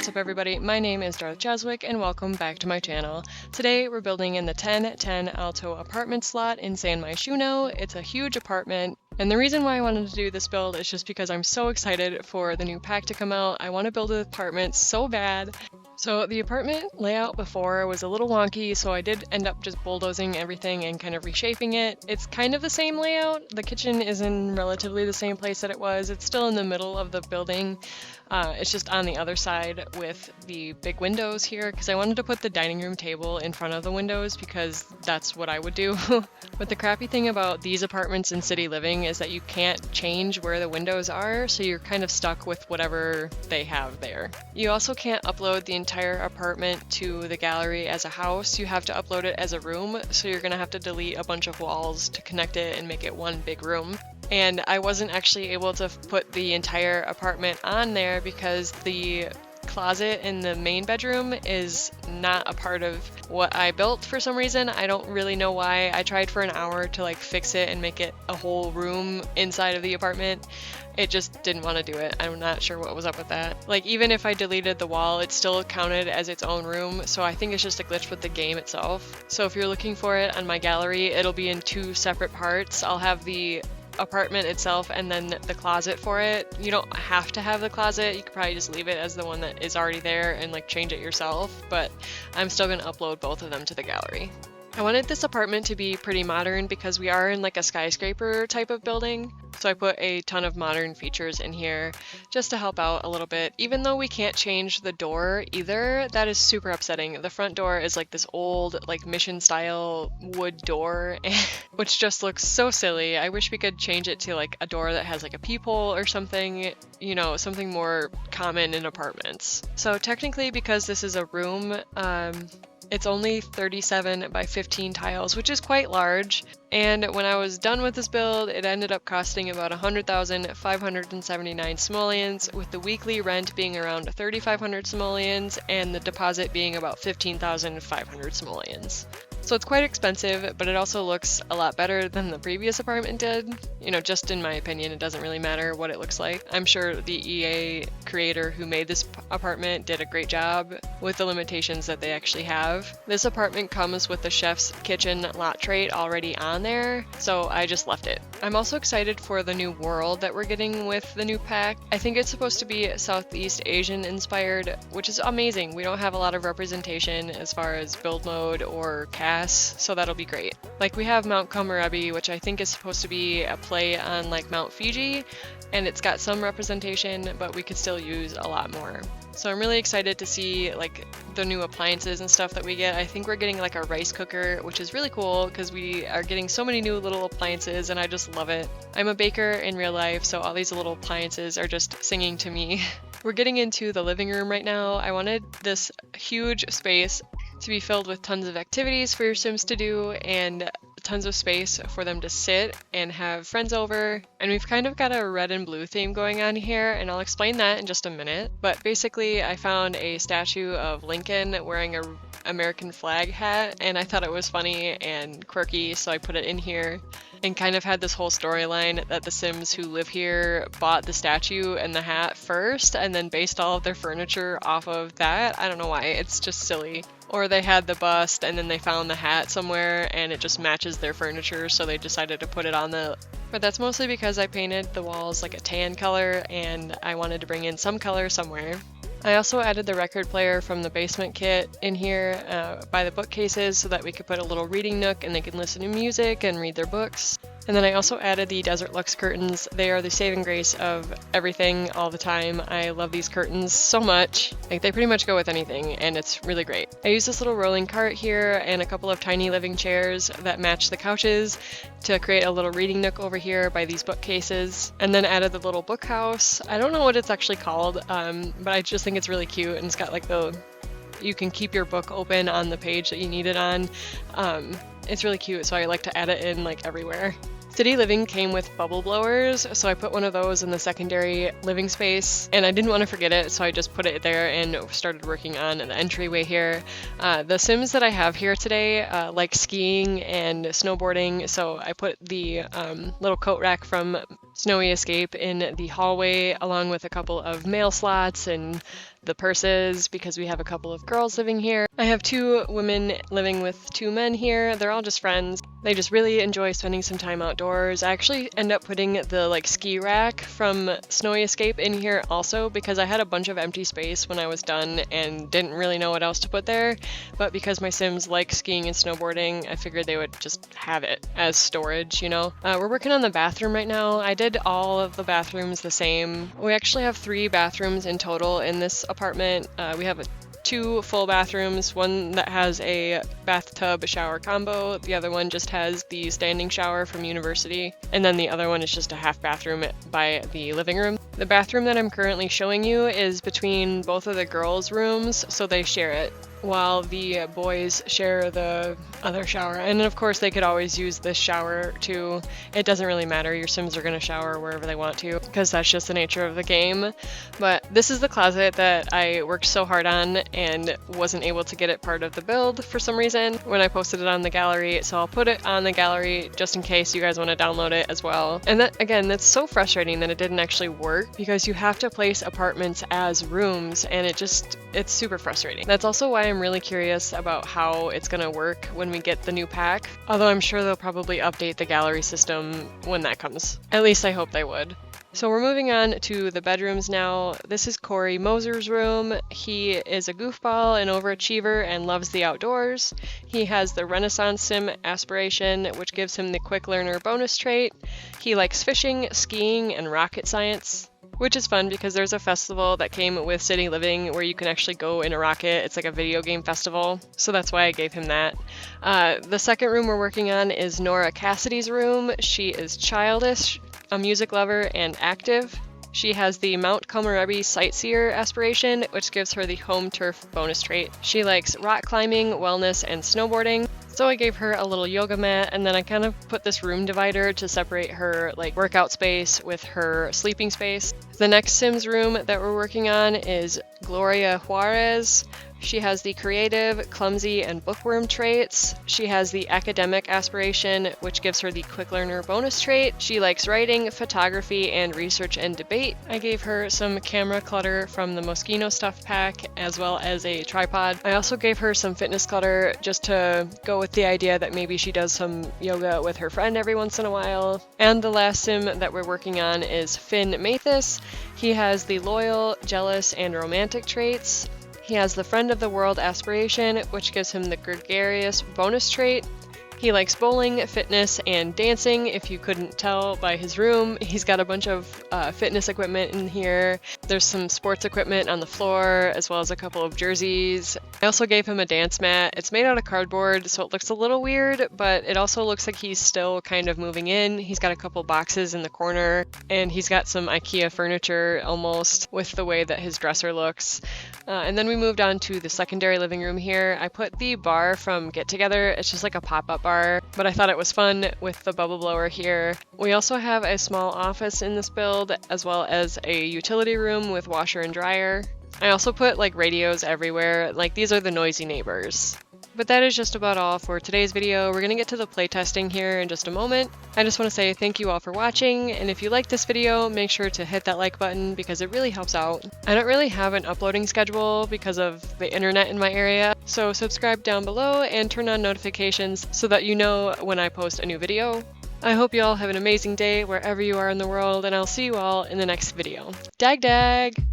What's up everybody, my name is Darth Jeswick and welcome back to my channel. Today we're building in the 1010 Alto apartment slot in San Myshuno. It's a huge apartment, and the reason why I wanted to do this build is just because I'm so excited for the new pack to come out. I want to build an apartment so bad. So the apartment layout before was a little wonky, so I did end up just bulldozing everything and kind of reshaping it. It's kind of the same layout. The kitchen is in relatively the same place that it was. It's still in the middle of the building. It's just on the other side with the big windows here because I wanted to put the dining room table in front of the windows because that's what I would do. But the crappy thing about these apartments in city living is that you can't change where the windows are, so you're kind of stuck with whatever they have there. You also can't upload the entire apartment to the gallery as a house. You have to upload it as a room, so you're gonna have to delete a bunch of walls to connect it and make it one big room. And I wasn't actually able to put the entire apartment on there because the closet in the main bedroom is not a part of what I built for some reason. I don't really know why. I tried for an hour to like fix it and make it a whole room inside of the apartment. It just didn't want to do it. I'm not sure what was up with that. Like, even if I deleted the wall, it still counted as its own room, so I think it's just a glitch with the game itself. So if you're looking for it on my gallery, it'll be in two separate parts. I'll have the apartment itself and then the closet for it. You don't have to have the closet. You could probably just leave it as the one that is already there and like change it yourself, but I'm still going to upload both of them to the gallery. I wanted this apartment to be pretty modern because we are in like a skyscraper type of building, so I put a ton of modern features in here just to help out a little bit. Even though we can't change the door either, that is super upsetting. The front door is like this old like mission style wood door which just looks so silly. I wish we could change it to like a door that has like a peephole or something, you know, something more common in apartments. So technically, because this is a room, it's only 37 by 15 tiles, which is quite large. And when I was done with this build, it ended up costing about 100,579 simoleons, with the weekly rent being around 3,500 simoleons and the deposit being about 15,500 simoleons. So it's quite expensive, but it also looks a lot better than the previous apartment did. You know, just in my opinion, it doesn't really matter what it looks like. I'm sure the EA creator who made this apartment did a great job with the limitations that they actually have. This apartment comes with the chef's kitchen lot trait already on there, so I just left it. I'm also excited for the new world that we're getting with the new pack. I think it's supposed to be Southeast Asian inspired, which is amazing. We don't have a lot of representation as far as build mode or cast, so that'll be great. Like, we have Mount Komorebi, which I think is supposed to be a play on like Mount Fiji, and it's got some representation, but we could still use a lot more. So I'm really excited to see like the new appliances and stuff that we get. I think we're getting like a rice cooker, which is really cool because we are getting so many new little appliances and I just love it. I'm a baker in real life, so all these little appliances are just singing to me. We're getting into the living room right now. I wanted this huge space to be filled with tons of activities for your Sims to do and tons of space for them to sit and have friends over. And we've kind of got a red and blue theme going on here, and I'll explain that in just a minute. But basically, I found a statue of Lincoln wearing a American flag hat, and I thought it was funny and quirky, so I put it in here and kind of had this whole storyline that the Sims who live here bought the statue and the hat first and then based all of their furniture off of that. I don't know why, it's just silly. Or they had the bust and then they found the hat somewhere and it just matches their furniture, so they decided to put it on the... But that's mostly because I painted the walls like a tan color and I wanted to bring in some color somewhere. I also added the record player from the basement kit in here by the bookcases so that we could put a little reading nook and they can listen to music and read their books. And then I also added the Desert Lux curtains. They are the saving grace of everything all the time. I love these curtains so much. Like, they pretty much go with anything and it's really great. I use this little rolling cart here and a couple of tiny living chairs that match the couches to create a little reading nook over here by these bookcases. And then added the little book house. I don't know what it's actually called, but I just think it's really cute and it's got like you can keep your book open on the page that you need it on. It's really cute, so I like to add it in like everywhere. City Living came with bubble blowers, so I put one of those in the secondary living space, and I didn't want to forget it, so I just put it there and started working on the entryway here. The Sims that I have here today like skiing and snowboarding, so I put the little coat rack from Snowy Escape in the hallway, along with a couple of mail slots and the purses because we have a couple of girls living here. I have 2 women living with 2 men here. They're all just friends. They just really enjoy spending some time outdoors. I actually end up putting the ski rack from Snowy Escape in here also because I had a bunch of empty space when I was done and didn't really know what else to put there. But because my Sims like skiing and snowboarding, I figured they would just have it as storage, you know? We're working on the bathroom right now. I did all of the bathrooms the same. We actually have 3 bathrooms in total in this apartment. We have 2 full bathrooms, one that has a bathtub shower combo, the other one just has the standing shower from university, and then the other one is just a half bathroom by the living room. The bathroom that I'm currently showing you is between both of the girls' rooms, so they share it, while the boys share the other shower. And of course they could always use this shower too. It doesn't really matter, your Sims are going to shower wherever they want to, because that's just the nature of the game. But this is the closet that I worked so hard on and wasn't able to get it part of the build for some reason when I posted it on the gallery, so I'll put it on the gallery just in case you guys want to download it as well. And that, again, that's so frustrating that it didn't actually work because you have to place apartments as rooms and it's super frustrating. That's also why I'm really curious about how it's going to work when we get the new pack, although I'm sure they'll probably update the gallery system when that comes. At least I hope they would. So we're moving on to the bedrooms now. This is Corey Moser's room. He is a goofball and overachiever and loves the outdoors. He has the Renaissance Sim aspiration, which gives him the quick learner bonus trait. He likes fishing, skiing, and rocket science, which is fun because there's a festival that came with City Living where you can actually go in a rocket. It's like a video game festival, so that's why I gave him that. The second room we're working on is Nora Cassidy's room. She is childish, a music lover, and active. She has the Mount Komorebi Sightseer aspiration, which gives her the home turf bonus trait. She likes rock climbing, wellness, and snowboarding. So I gave her a little yoga mat, and then I kind of put this room divider to separate her workout space with her sleeping space. The next Sims room that we're working on is Gloria Juarez. She has the creative, clumsy, and bookworm traits. She has the academic aspiration, which gives her the quick learner bonus trait. She likes writing, photography, and research and debate. I gave her some camera clutter from the Moschino stuff pack, as well as a tripod. I also gave her some fitness clutter just to go with the idea that maybe she does some yoga with her friend every once in a while. And the last Sim that we're working on is Finn Mathis. He has the loyal, jealous, and romantic traits. He has the Friend of the World aspiration, which gives him the gregarious bonus trait. He likes bowling, fitness, and dancing. If you couldn't tell by his room, he's got a bunch of fitness equipment in here. There's some sports equipment on the floor, as well as a couple of jerseys. I also gave him a dance mat. It's made out of cardboard, so it looks a little weird, but it also looks like he's still kind of moving in. He's got a couple boxes in the corner, and he's got some IKEA furniture almost with the way that his dresser looks. And then we moved on to the secondary living room here. I put the bar from Get Together. It's just like a pop-up bar, but I thought it was fun with the bubble blower here. We also have a small office in this build, as well as a utility room with washer and dryer. I also put radios everywhere, these are the noisy neighbors. But that is just about all for today's video. We're going to get to the playtesting here in just a moment. I just want to say thank you all for watching, and if you like this video, make sure to hit that like button because it really helps out. I don't really have an uploading schedule because of the internet in my area, so subscribe down below and turn on notifications so that you know when I post a new video. I hope you all have an amazing day wherever you are in the world, and I'll see you all in the next video. Dag dag!